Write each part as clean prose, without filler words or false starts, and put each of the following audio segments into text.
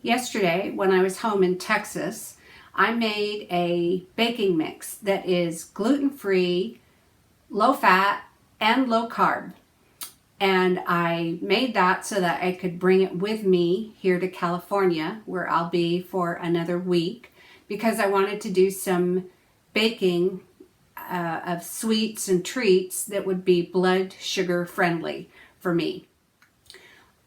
Yesterday, when I was home in Texas, I made a baking mix that is gluten-free, low-fat, and low-carb. And I made that so that I could bring it with me here to California, where I'll be for another week, because I wanted to do some baking of sweets and treats that would be blood sugar friendly for me.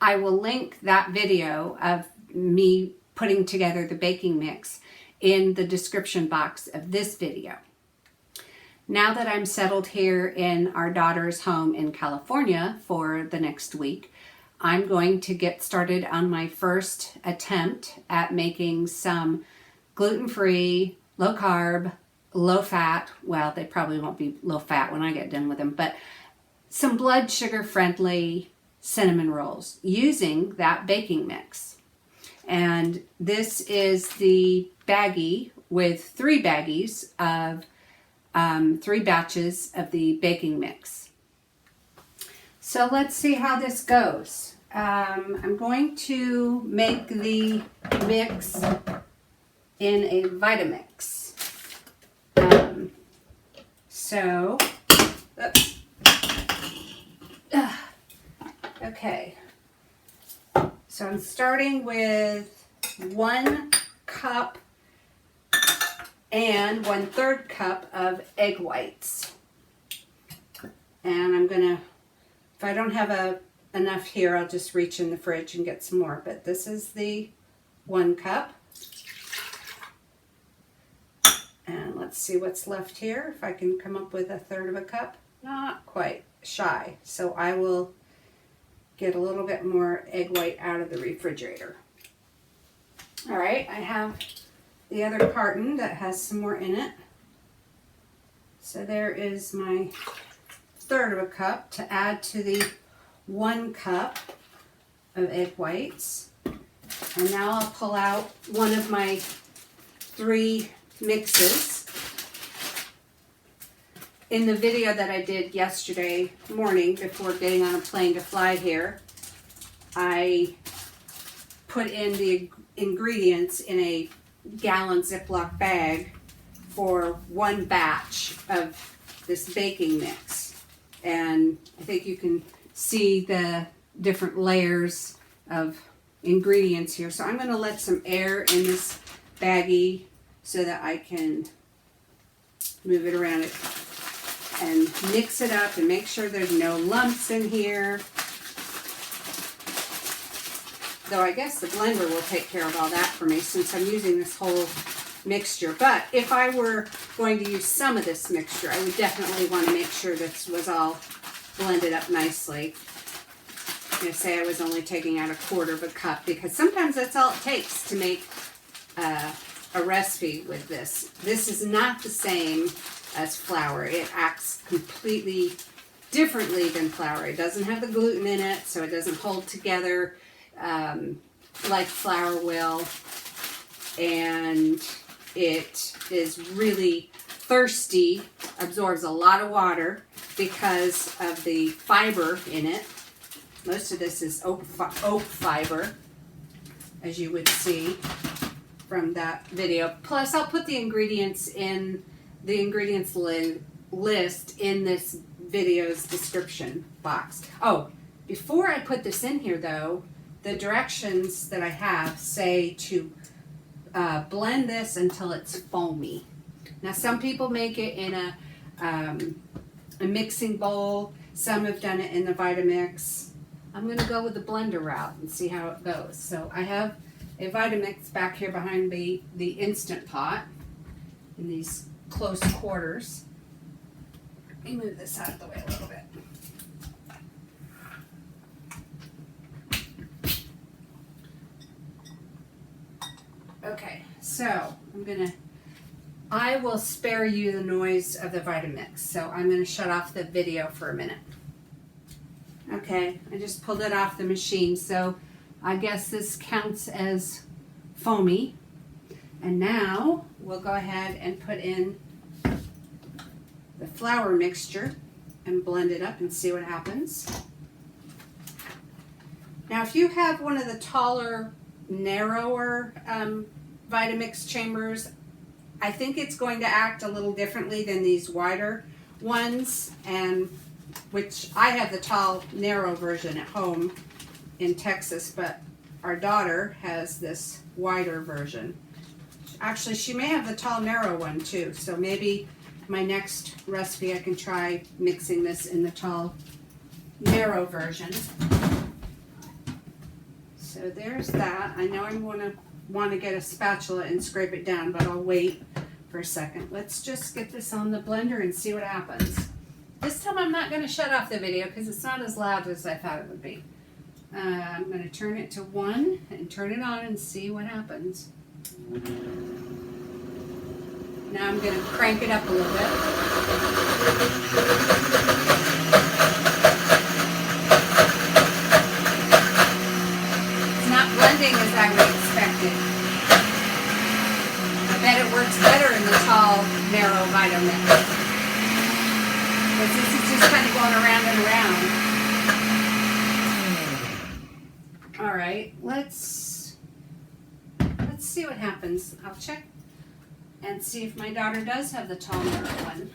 I will link that video of me putting together the baking mix in the description box of this video. Now that I'm settled here in our daughter's home in California for the next week, I'm going to get started on my first attempt at making some gluten-free, low-carb, low-fat, well, they probably won't be low-fat when I get done with them, but some blood sugar-friendly cinnamon rolls using that baking mix. And this is the baggie with 3 baggies of 3 batches of the baking mix. So let's see how this goes. I'm going to make the mix in a Vitamix. Oops. Okay. So I'm starting with 1 cup and 1/3 cup of egg whites. And I'm gonna, if I don't have enough here, I'll just reach in the fridge and get some more. But this is the 1 cup. And let's see what's left here. If I can come up with 1/3 cup. Not quite, shy. So I will get a little bit more egg white out of the refrigerator. All right, I have the other carton that has some more in it. So there is my 1/3 cup to add to the 1 cup of egg whites. And now I'll pull out one of my 3 mixes. In the video that I did yesterday morning before getting on a plane to fly here, I put in the ingredients in a gallon Ziploc bag for 1 batch of this baking mix. And I think you can see the different layers of ingredients here. So I'm going to let some air in this baggie so that I can move it around it and mix it up and make sure there's no lumps in here. Though I guess the blender will take care of all that for me since I'm using this whole mixture. But if I were going to use some of this mixture, I would definitely want to make sure this was all blended up nicely. I'm going to say I was only taking out 1/4 cup because sometimes that's all it takes to make a recipe with this. This is not the same as flour. It acts completely differently than flour. It doesn't have the gluten in it, so it doesn't hold together like flour will, and it is really thirsty, absorbs a lot of water because of the fiber in it. Most of this is oak fiber, as you would see from that video. Plus, I'll put the ingredients in the ingredients list in this video's description box. Oh, before I put this in here though, the directions that I have say to blend this until it's foamy. Now some people make it in a mixing bowl. Some have done it in the Vitamix. I'm going to go with the blender route and see how it goes. So I have a Vitamix back here behind the Instant Pot in these close quarters. Let me move this out of the way a little bit. Okay, so I will spare you the noise of the Vitamix, so I'm going to shut off the video for a minute. Okay, I just pulled it off the machine, so I guess this counts as foamy. And now we'll go ahead and put in the flour mixture and blend it up and see what happens. Now if you have one of the taller narrower Vitamix chambers, I think it's going to act a little differently than these wider ones, and which I have the tall, narrow version at home in Texas, but our daughter has this wider version. Actually, she may have the tall, narrow one too, so maybe my next recipe I can try mixing this in the tall, narrow version. So there's that. I know I'm gonna want to get a spatula and scrape it down, but I'll wait for a second. Let's just get this on the blender and see what happens. This time I'm not going to shut off the video because it's not as loud as I thought it would be. I'm going to turn it to 1 and turn it on and see what happens. Now I'm going to crank it up a little bit. It's not blending as I would expect it. I bet it works better in the tall, narrow Vitamix. Because this is just kind of going around and around. All right, let's see what happens. I'll check and see if my daughter does have the tall, narrow one.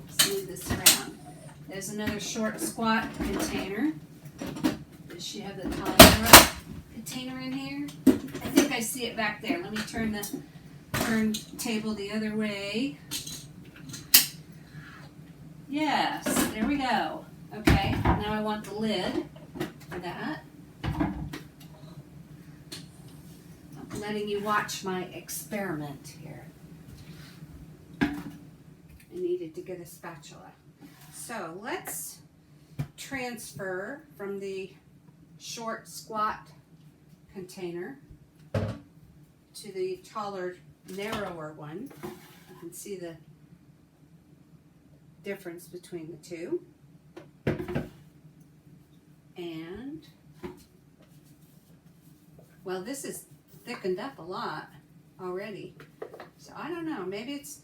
Let's move this around. There's another short, squat container. Does she have the tall, narrow container in here? I think I see it back there. Let me turn the table the other way. Yes, there we go. Okay, now I want the lid for that. I'm letting you watch my experiment here. I needed to get a spatula. So let's transfer from the short, squat container to the taller, narrower one. You can see the difference between the two. And well, this is thickened up a lot already, so I don't know, maybe it's,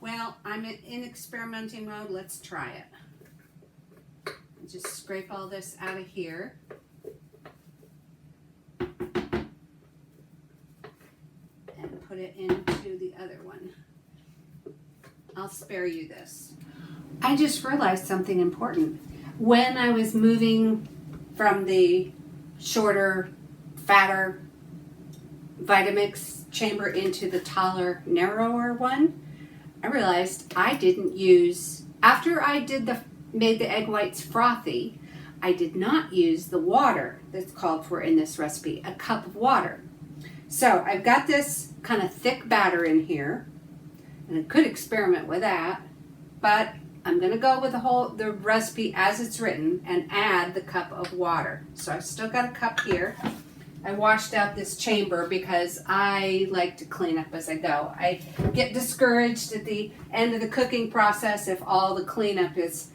well, I'm in experimenting mode. Let's try it. Just scrape all this out of here. And put it into the other one. I'll spare you this. I just realized something important. When I was moving from the shorter, fatter Vitamix chamber into the taller, narrower one, I realized I didn't use, after I made the egg whites frothy, I did not use the water that's called for in this recipe, a cup of water. So I've got this kind of thick batter in here, and I could experiment with that, but I'm going to go with the recipe as it's written and add the cup of water. So I've still got a cup here. I washed out this chamber because I like to clean up as I go. I get discouraged at the end of the cooking process if all the cleanup is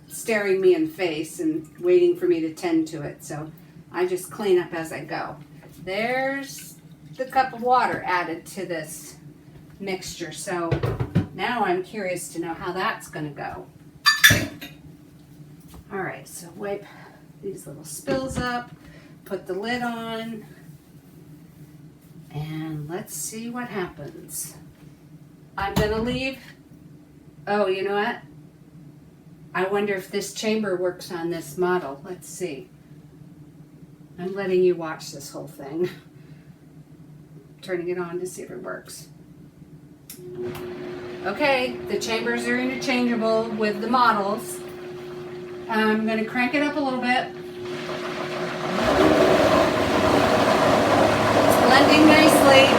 staring me in the face and waiting for me to tend to it. So I just clean up as I go. There's the cup of water added to this mixture. So now I'm curious to know how that's going to go. All right, so wipe these little spills up, put the lid on, and let's see what happens. I'm going to leave. Oh, you know what? I wonder if this chamber works on this model. Let's see. I'm letting you watch this whole thing. Turning it on to see if it works. Okay, the chambers are interchangeable with the models. I'm going to crank it up a little bit. It's blending nicely.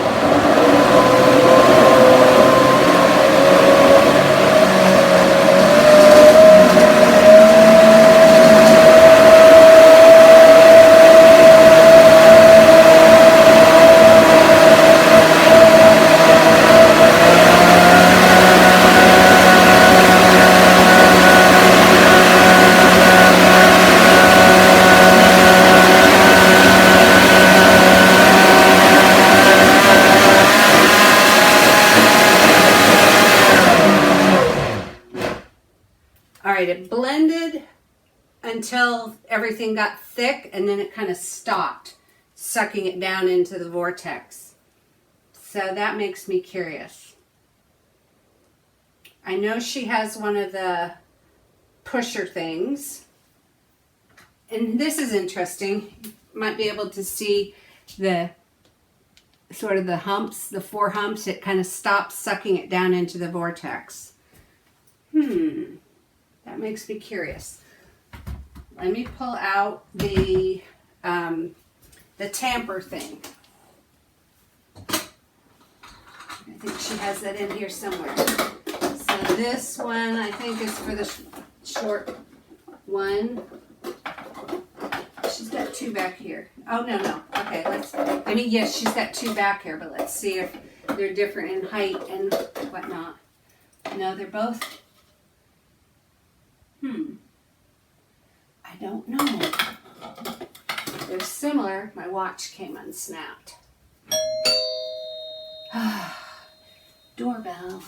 until everything got thick, and then it kind of stopped, sucking it down into the vortex. So that makes me curious. I know she has one of the pusher things. And this is interesting. You might be able to see the sort of the humps, the 4 humps. It kind of stops sucking it down into the vortex. That makes me curious. Let me pull out the tamper thing. I think she has that in here somewhere. So this one I think is for the short one. She's got 2 back here. Oh, no. Okay, yes, she's got 2 back here, but let's see if they're different in height and whatnot. No, they're both... I don't know. They're similar. My watch came unsnapped. Doorbell.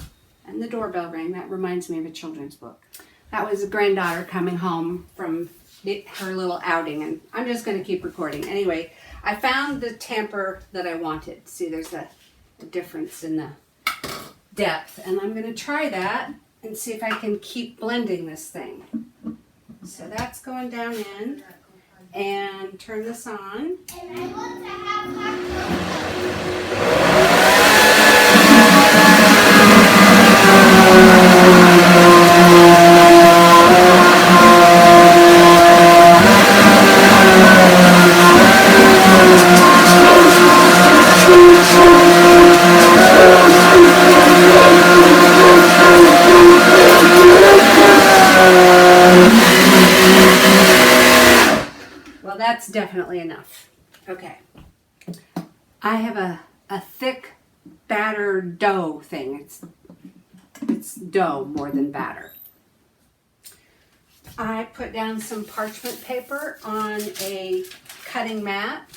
And the doorbell rang. That reminds me of a children's book. That was a granddaughter coming home from her little outing, and I'm just going to keep recording. Anyway, I found the tamper that I wanted. See, there's a difference in the depth, and I'm going to try that and see if I can keep blending this thing. So that's going down in, and turn this on. And I want to that's definitely enough. Okay. I have a thick batter dough thing. It's dough more than batter. I put down some parchment paper on a cutting mat.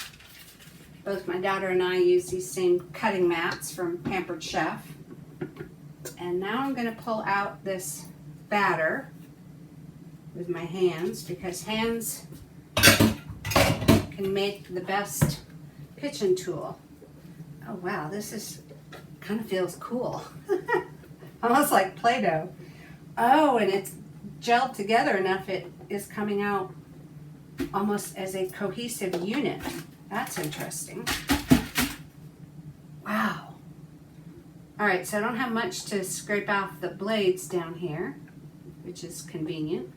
Both my daughter and I use these same cutting mats from Pampered Chef. And now I'm going to pull out this batter with my hands, because hands can make the best kitchen tool. Oh wow, this is kind of feels cool. Almost like Play-Doh. Oh, and it's gelled together enough it is coming out almost as a cohesive unit. That's interesting. Wow. Alright, so I don't have much to scrape off the blades down here, which is convenient,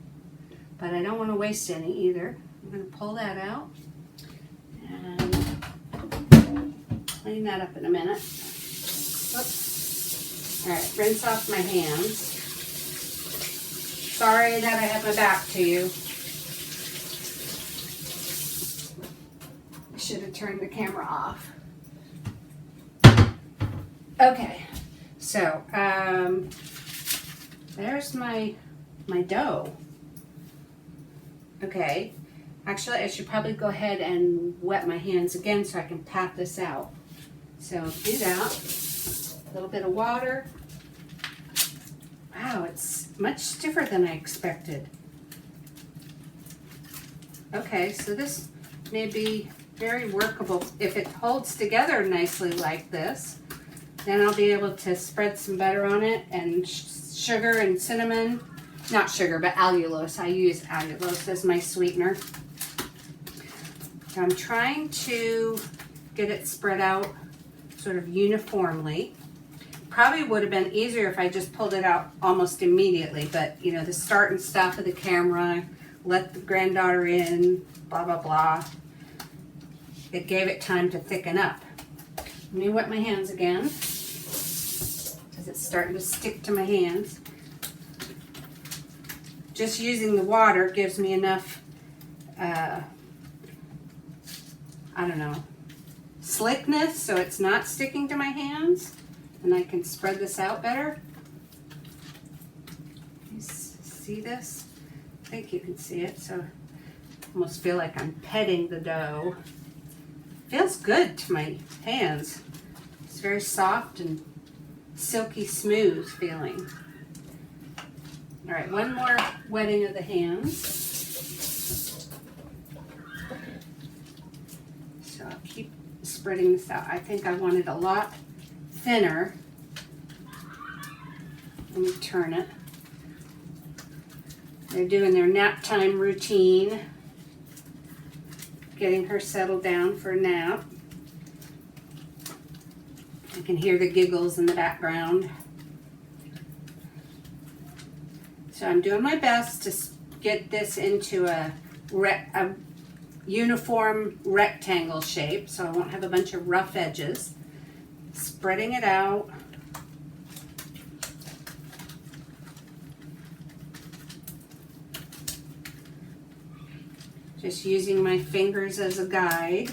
but I don't want to waste any either. I'm going to pull that out and clean that up in a minute. Oops. Alright, rinse off my hands. Sorry that I have my back to you. I should have turned the camera off. Okay, so there's my dough. Okay, actually I should probably go ahead and wet my hands again so I can pat this out. So do that. A little bit of water. Wow, it's much stiffer than I expected. Okay, so this may be very workable. If it holds together nicely like this, then I'll be able to spread some butter on it and sugar and cinnamon. Not sugar, but allulose. I use allulose as my sweetener. I'm trying to get it spread out sort of uniformly. Probably would have been easier if I just pulled it out almost immediately, but you know, the start and stop of the camera, let the granddaughter in, blah, blah, blah. It gave it time to thicken up. Let me wet my hands again, because it's starting to stick to my hands. Just using the water gives me enough, I don't know, slickness so it's not sticking to my hands, and I can spread this out better. You see this? I think you can see it, so I almost feel like I'm petting the dough. Feels good to my hands. It's very soft and silky smooth feeling. All right, one more wetting of the hands. spreading this out. I think I want it a lot thinner. Let me turn it. They're doing their nap time routine, getting her settled down for a nap. You can hear the giggles in the background. So I'm doing my best to get this into a uniform rectangle shape so I won't have a bunch of rough edges. Spreading it out. Just using my fingers as a guide.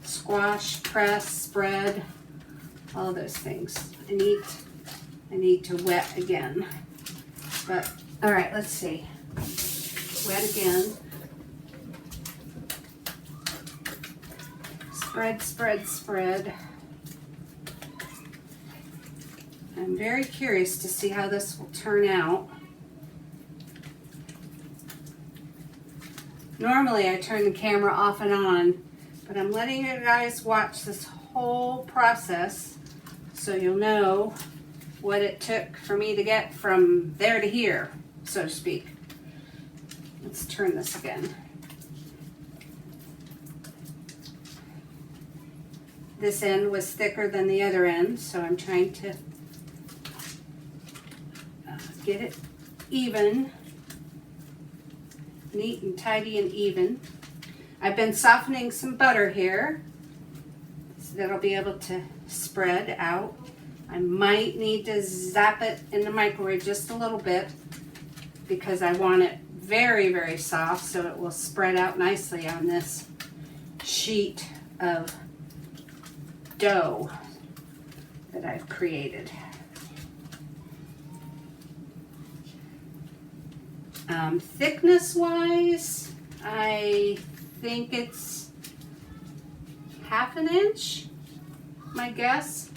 Squash, press, spread, all of those things. I need to wet again. But all right, let's see. Wet again. Spread, spread, spread. I'm very curious to see how this will turn out. Normally I turn the camera off and on, but I'm letting you guys watch this whole process so you'll know what it took for me to get from there to here, so to speak. Let's turn this again. This end was thicker than the other end, so I'm trying to get it even, neat and tidy and even. I've been softening some butter here, so that'll be able to spread out. I might need to zap it in the microwave just a little bit because I want it very, very soft so it will spread out nicely on this sheet of dough that I've created. Thickness wise, I think it's 1/2 inch, my guess.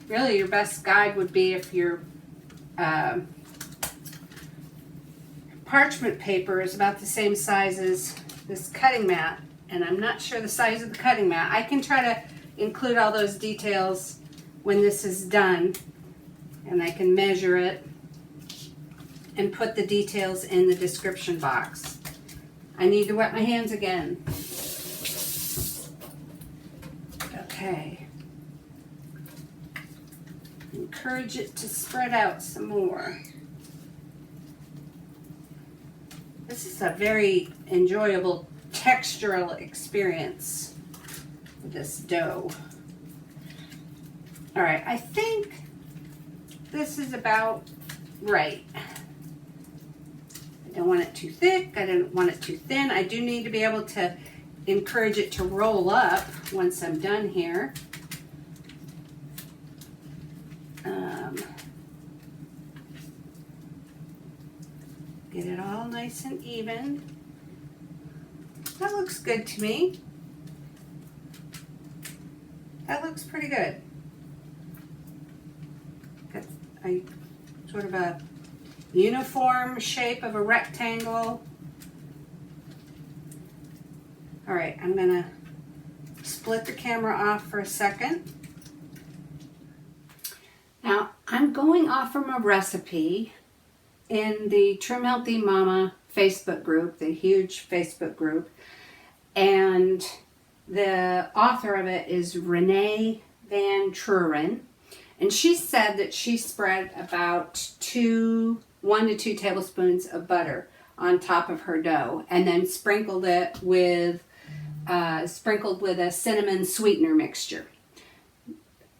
Really, your best guide would be if your parchment paper is about the same size as this cutting mat, and I'm not sure the size of the cutting mat. I can try to include all those details when this is done, and I can measure it and put the details in the description box. I need to wet my hands again. Okay. Encourage it to spread out some more. This is a very enjoyable textural experience with this dough. All right, I think this is about right. I don't want it too thick, I don't want it too thin. I do need to be able to encourage it to roll up once I'm done here. Get it all nice and even. That looks good to me. That looks pretty good. Got a sort of a uniform shape of a rectangle. All right, I'm gonna split the camera off for a second. Now, I'm going off from a recipe in the Trim Healthy Mama Facebook group, the huge Facebook group, and the author of it is Renee Van Truren, and she said that she spread about 1 to 2 tablespoons of butter on top of her dough, and then sprinkled it with a cinnamon sweetener mixture.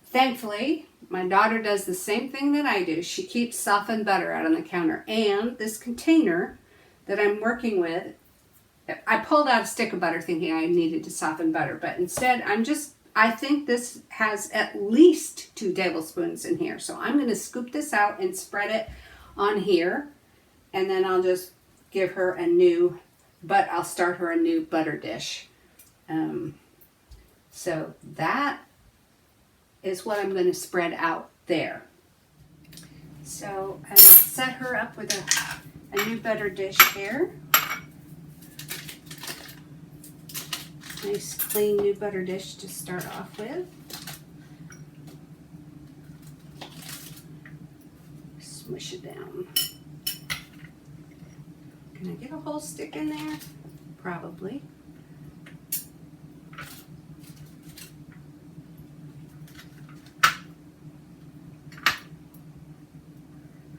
Thankfully, my daughter does the same thing that I do. She keeps softened butter out on the counter. And this container that I'm working with, I pulled out a stick of butter thinking I needed to soften butter, but instead I think this has at least 2 tablespoons in here. So I'm going to scoop this out and spread it on here, and then I'll just give her I'll start her a new butter dish. So that is what I'm going to spread out there. So I'll set her up with a new butter dish here. Nice clean new butter dish to start off with. Smush it down. Can I get a whole stick in there? Probably.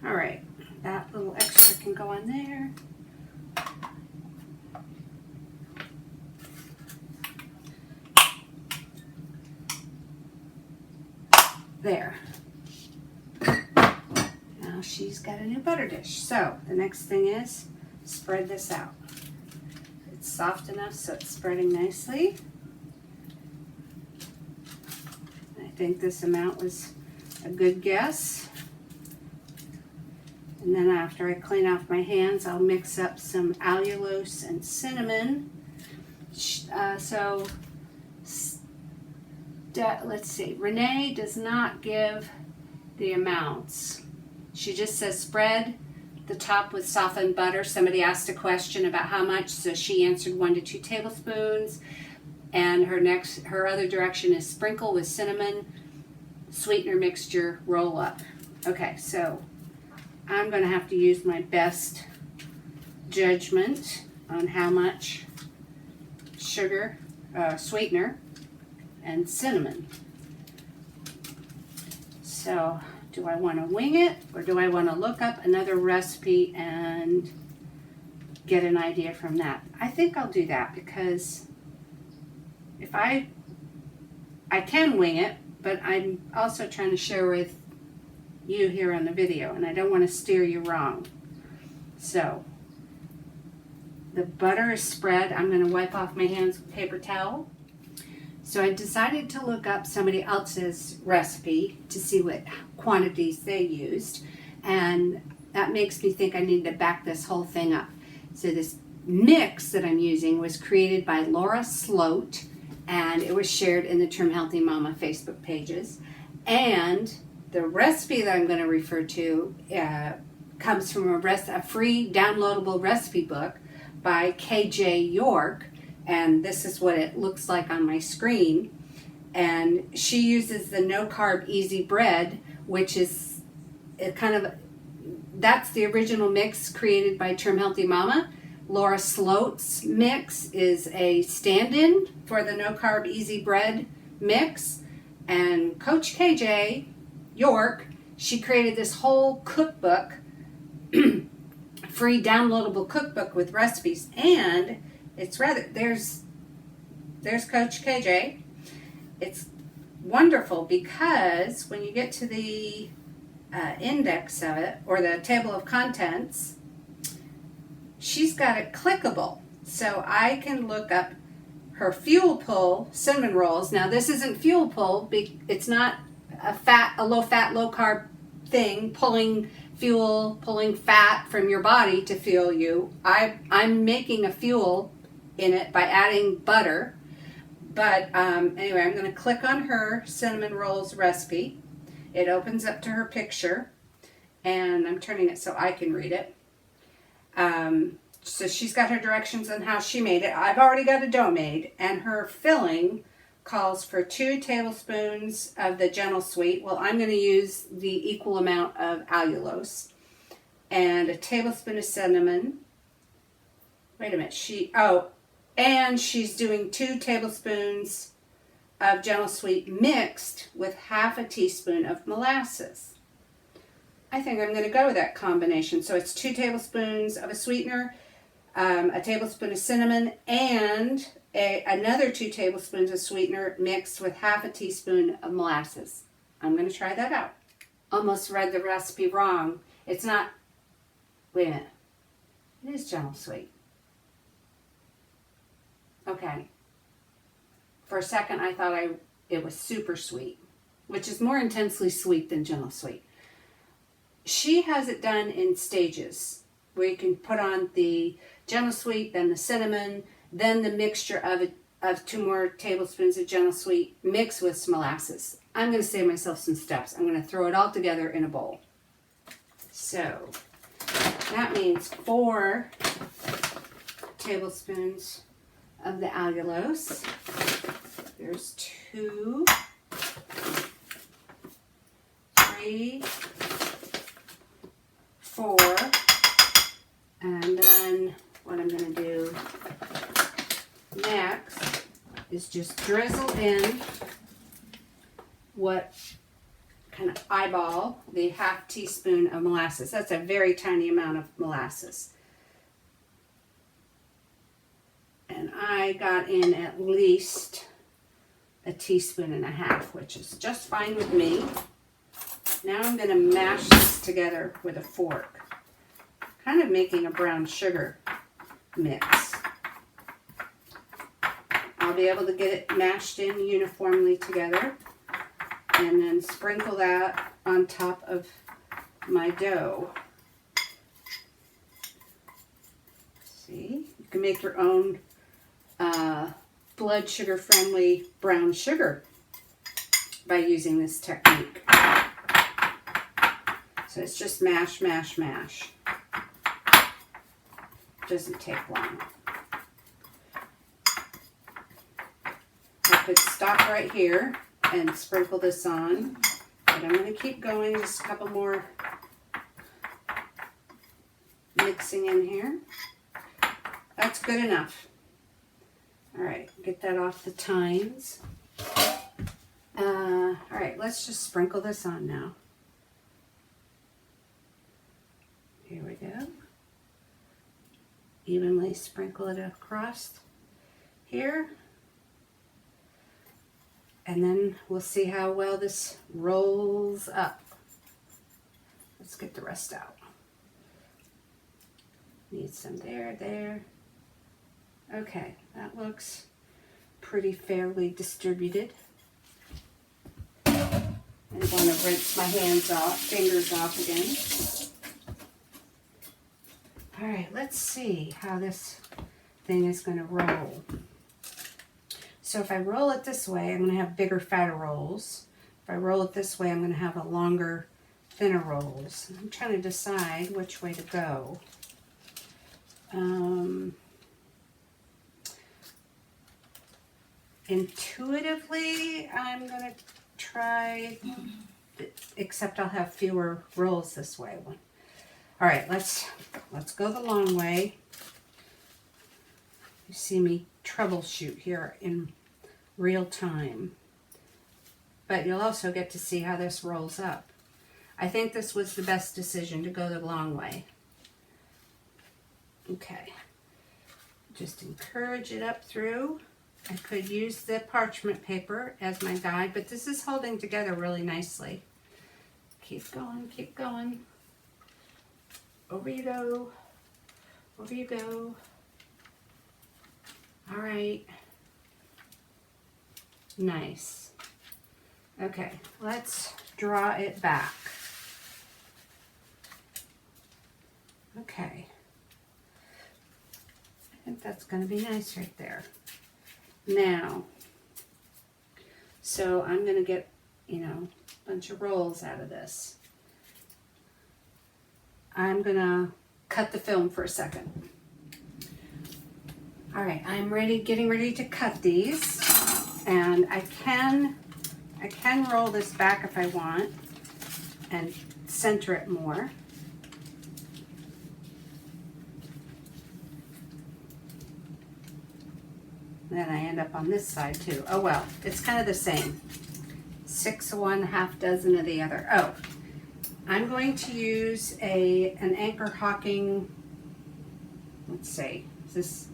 All right, that little extra can go on there. There. Now she's got a new butter dish. So the next thing is spread this out. It's soft enough so it's spreading nicely. I think this amount was a good guess. And then after I clean off my hands, I'll mix up some allulose and cinnamon. Let's see, Renee does not give the amounts. She just says spread the top with softened butter. Somebody asked a question about how much, so she answered 1 to 2 tablespoons. And her other direction is sprinkle with cinnamon, sweetener mixture, roll up. Okay, so I'm going to have to use my best judgment on how much sugar, sweetener, and cinnamon. So do I want to wing it, or do I want to look up another recipe and get an idea from that? I think I'll do that, because if I can wing it, but I'm also trying to share with you here on the video, and I don't want to steer you wrong. So the butter is spread. I'm going to wipe off my hands with a paper towel. So I decided to look up somebody else's recipe to see what quantities they used, and that makes me think I need to back this whole thing up. So this mix that I'm using was created by Laura Slote, and it was shared in the Trim Healthy Mama Facebook pages. And the recipe that I'm going to refer to comes from a free downloadable recipe book by KJ York. And this is what it looks like on my screen. And she uses the No Carb Easy Bread, which is that's the original mix created by Trim Healthy Mama. Laura Slote's mix is a stand-in for the No Carb Easy Bread mix. And Coach KJ York, she created this whole cookbook, free downloadable cookbook with recipes. And it's there's Coach KJ. It's wonderful because when you get to the index of it, or the table of contents, she's got it clickable. So I can look up her Fuel Pull cinnamon rolls. Now this isn't Fuel Pull, it's not a low-fat, low-carb thing, pulling fat from your body to fuel you. I'm making a fuel in it by adding butter. But anyway, I'm going to click on her cinnamon rolls recipe. It opens up to her picture, and I'm turning it so I can read it. So she's got her directions on how she made it. I've already got a dough made, and her filling calls for 2 tablespoons of the Gentle Sweet. Well, I'm going to use the equal amount of allulose, and a tablespoon of cinnamon. Wait a minute, and she's doing 2 tablespoons of Gentle Sweet mixed with half a teaspoon of molasses. I think I'm going to go with that combination. So it's 2 tablespoons of a sweetener, a tablespoon of cinnamon, and another 2 tablespoons of sweetener mixed with half a teaspoon of molasses. I'm going to try that out. Almost read the recipe wrong. It's not, wait a minute, it is Gentle Sweet. Okay. For a second, I thought it was super sweet, which is more intensely sweet than Gentle Sweet. She has it done in stages, where you can put on the Gentle Sweet, then the cinnamon, then the mixture of 2 more tablespoons of Gentle Sweet mixed with some molasses. I'm going to save myself some steps. I'm going to throw it all together in a bowl. So that means 4 tablespoons of the allulose. There's 2, 3, 4, and then what I'm going to do next is just drizzle in what kind of eyeball the 1/2 teaspoon of molasses. That's a very tiny amount of molasses. And I got in at least 1.5 teaspoons, which is just fine with me. Now I'm going to mash this together with a fork, kind of making a brown sugar mix. I'll be able to get it mashed in uniformly together and then sprinkle that on top of my dough. See, you can make your own blood sugar friendly brown sugar by using this technique. So it's just mash, mash, mash. Doesn't take long. I could stop right here and sprinkle this on, but I'm going to keep going, just a couple more mixing in here. That's good enough. All right, get that off the tines. All right, let's just sprinkle this on now. Here we go. Evenly sprinkle it across here. And then we'll see how well this rolls up. Let's get the rest out. Need some there. Okay, that looks pretty fairly distributed. I want to rinse my fingers off again. All right, let's see how this thing is going to roll. So if I roll it this way, I'm going to have bigger, fatter rolls. If I roll it this way, I'm going to have a longer, thinner rolls. I'm trying to decide which way to go. Intuitively, I'm going to try, except I'll have fewer rolls this way. All right, let's go the long way. You see me troubleshoot here in real time, but you'll also get to see how this rolls up. I think this was the best decision, to go the long way. Okay, just encourage it up through. I could use the parchment paper as my guide, but this is holding together really nicely. Keep going, keep going. Over you go, over you go. All right, nice. Okay, let's draw it back. Okay, I think that's going to be nice right there. Now, so I'm going to get, a bunch of rolls out of this. I'm going to cut the film for a second. All right, I'm getting ready to cut these, and I can roll this back if I want and center it more. Then I end up on this side too. Oh well, it's kind of the same. 6 of one, half dozen of the other. Oh, I'm going to use an Anchor Hocking, let's see, is this,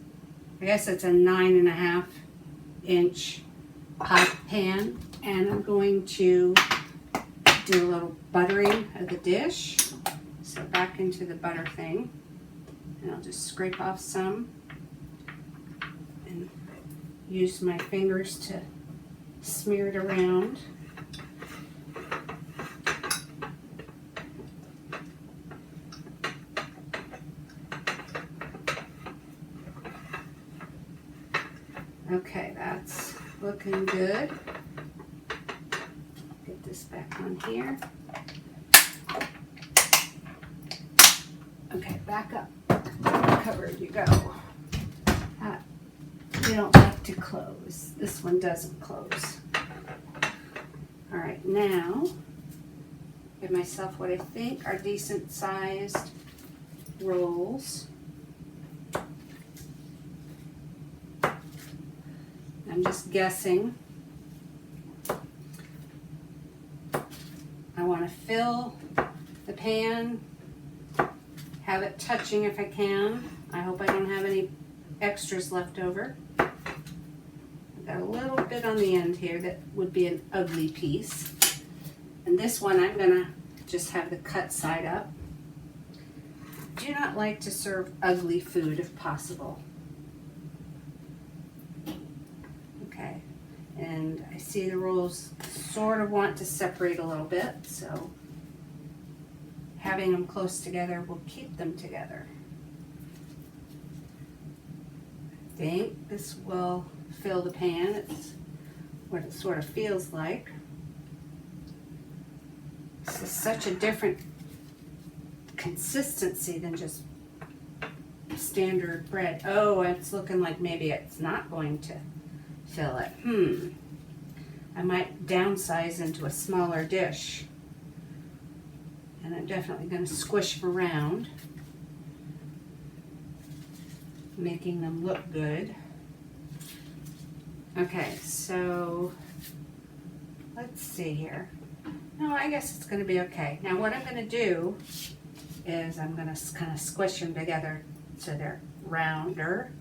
I guess it's a 9.5 inch hot pan, and I'm going to do a little buttering of the dish. So back into the butter thing, and I'll just scrape off some and use my fingers to smear it around. Okay, that's looking good. Get this back on here. Okay, back up. Covered you go. That they don't like to close. This one doesn't close. All right, now give myself what I think are decent sized rolls. I'm just guessing. I want to fill the pan, have it touching if I can. I hope I don't have any extras left over. I've got a little bit on the end here that would be an ugly piece. And this one I'm going to just have the cut side up. Do not like to serve ugly food if possible. Okay, and I see the rolls sort of want to separate a little bit, so having them close together will keep them together. I think this will fill the pan. It's what it sort of feels like. This is such a different consistency than just standard bread. Oh, it's looking like maybe it's not going to fill it. I might downsize into a smaller dish. And I'm definitely going to squish them around, making them look good. Okay, so let's see here. No, I guess it's going to be okay. Now what I'm going to do is I'm going to kind of squish them together so they're rounder,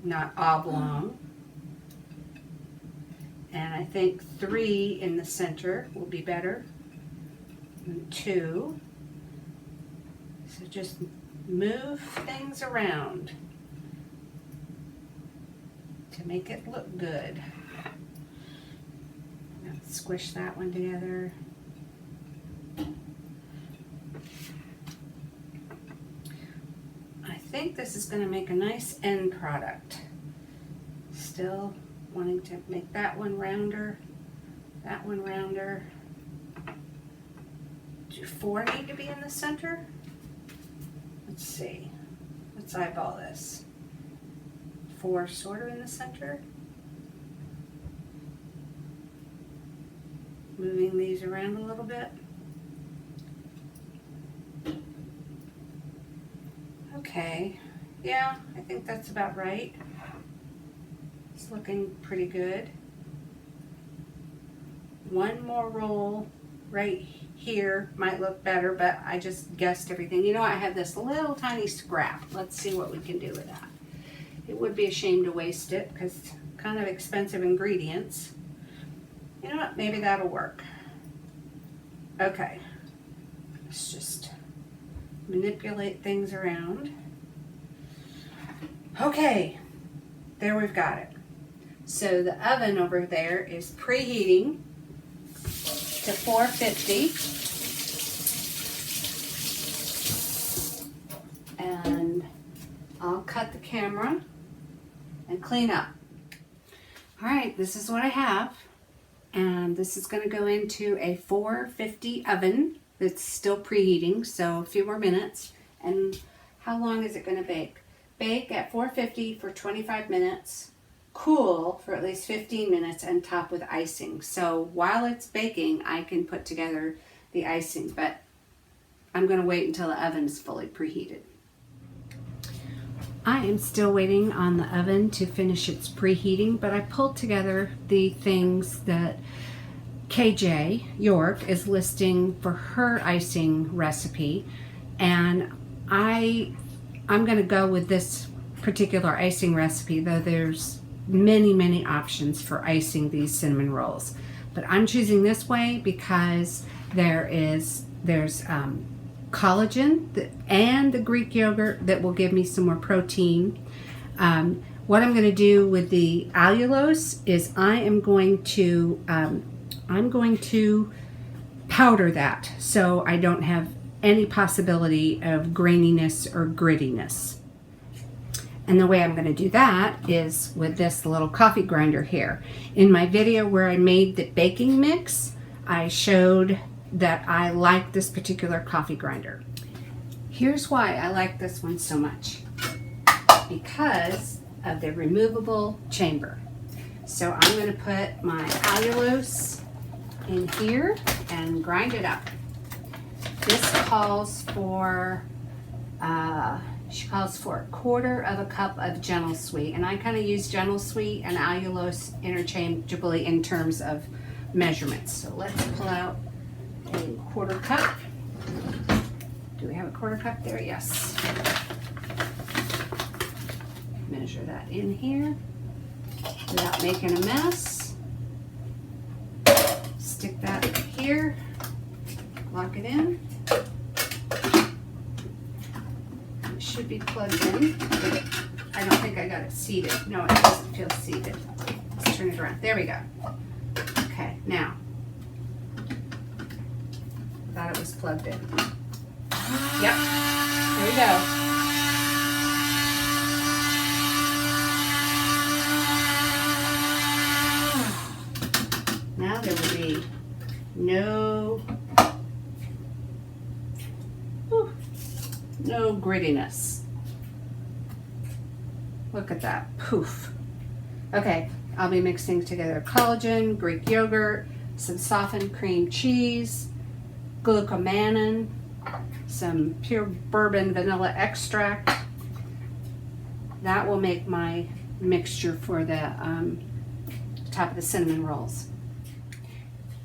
not oblong. And I think 3 in the center will be better than 2. So just move things around to make it look good. Squish that one together. I think this is going to make a nice end product. Still wanting to make that one rounder, that one rounder. Do 4 need to be in the center? Let's see. Let's eyeball this. 4 sort of in the center. Moving these around a little bit. Okay, yeah, I think that's about right. It's looking pretty good. One more roll right here might look better, but I just guessed everything. You know, I have this little tiny scrap. Let's see what we can do with that. It would be a shame to waste it because it's kind of expensive ingredients. You know what, maybe that'll work. Okay, let's just manipulate things around. Okay, there we've got it. So the oven over there is preheating to 450. And I'll cut the camera and clean up. All right, this is what I have. And this is going to go into a 450 oven that's still preheating, so a few more minutes. And how long is it going to bake? Bake at 450 for 25 minutes, cool for at least 15 minutes, and top with icing. So while it's baking, I can put together the icing, but I'm going to wait until the oven is fully preheated. I am still waiting on the oven to finish its preheating, but I pulled together the things that KJ York is listing for her icing recipe, and I'm going to go with this particular icing recipe, though there's many options for icing these cinnamon rolls. But I'm choosing this way because there's collagen and the Greek yogurt that will give me some more protein. What I'm going to do with the allulose is I'm going to powder that so I don't have any possibility of graininess or grittiness. And the way I'm going to do that is with this little coffee grinder here. In my video where I made the baking mix, I showed that I like this particular coffee grinder. Here's why I like this one so much. Because of the removable chamber. So I'm going to put my allulose in here and grind it up. This calls for, she calls for 1/4 cup of gentle sweet. And I kind of use gentle sweet and allulose interchangeably in terms of measurements. So let's pull out a 1/4 cup. Do we have a 1/4 cup there? Yes. Measure that in here without making a mess. Stick that here, lock it in. It should be plugged in. I don't think I got it seated. No, it doesn't feel seated. Let's turn it around. There we go. Okay, now. Thought it was plugged in. Yep, there we go. Now there will be no grittiness. Look at that, poof. Okay, I'll be mixing together collagen, Greek yogurt, some softened cream cheese, glucomannan, some pure bourbon vanilla extract. That will make my mixture for the top of the cinnamon rolls.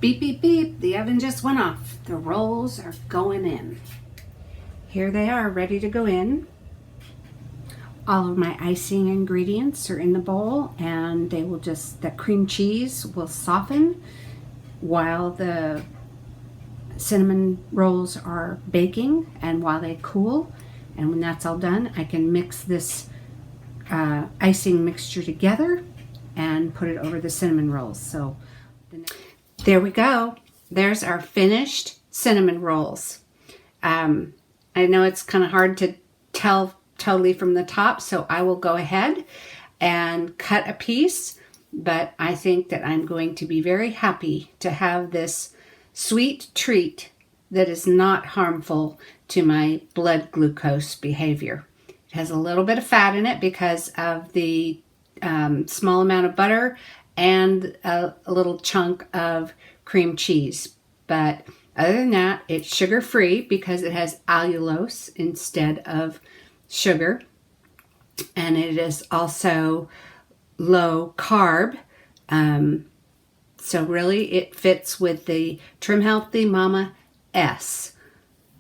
Beep, beep, beep, the oven just went off. The rolls are going in. Here they are, ready to go in. All of my icing ingredients are in the bowl, and they will just, the cream cheese will soften while the cinnamon rolls are baking and while they cool. And when that's all done, I can mix this icing mixture together and put it over the cinnamon rolls. So there we go. There's our finished cinnamon rolls. I know it's kind of hard to tell totally from the top, so I will go ahead and cut a piece, but I think that I'm going to be very happy to have this sweet treat that is not harmful to my blood glucose behavior. It has a little bit of fat in it because of the small amount of butter and a little chunk of cream cheese. But other than that, it's sugar-free because it has allulose instead of sugar. And it is also low carb. So really it fits with the Trim Healthy Mama S,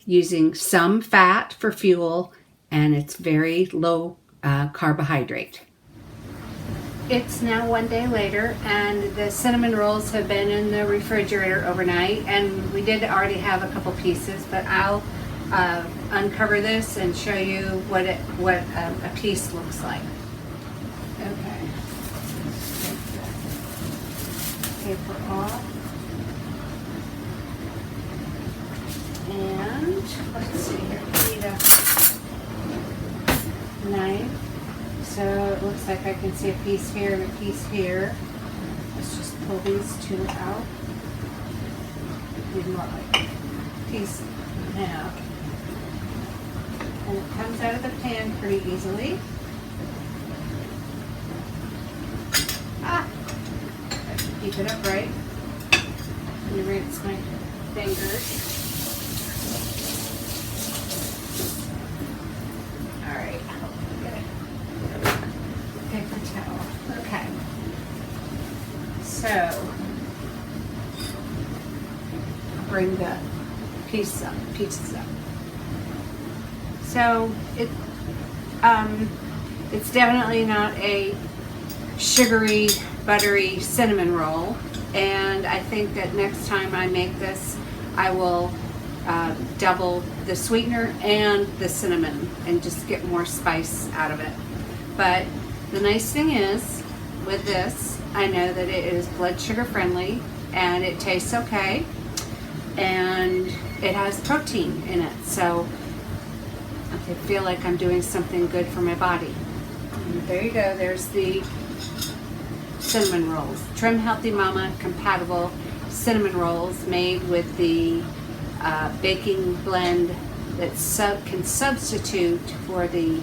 using some fat for fuel, and it's very low carbohydrate. It's now one day later, and the cinnamon rolls have been in the refrigerator overnight, and we did already have a couple pieces, but I'll uncover this and show you what a piece looks like. Okay. Take the paper off. And let's see here, we need a knife. So it looks like I can see a piece here and a piece here. Let's just pull these two out. Maybe more like a piece and a half. And it comes out of the pan pretty easily. Ah! I have to keep it upright. Let me rinse my fingers. Alright, get it. Paper towel. Okay. So, bring the pieces up. So it's definitely not a sugary, buttery cinnamon roll, and I think that next time I make this, I will double the sweetener and the cinnamon and just get more spice out of it. But the nice thing is, with this, I know that it is blood sugar friendly and it tastes okay, and it has protein in it, so I feel like I'm doing something good for my body. And there you go, there's the cinnamon rolls. Trim Healthy Mama compatible cinnamon rolls made with the baking blend that can substitute for the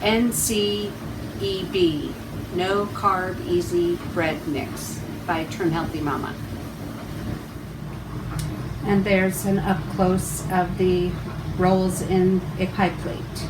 NCEB NCEB, No Carb Easy Bread Mix by Trim Healthy Mama. And there's an up close of the rolls in a pie plate.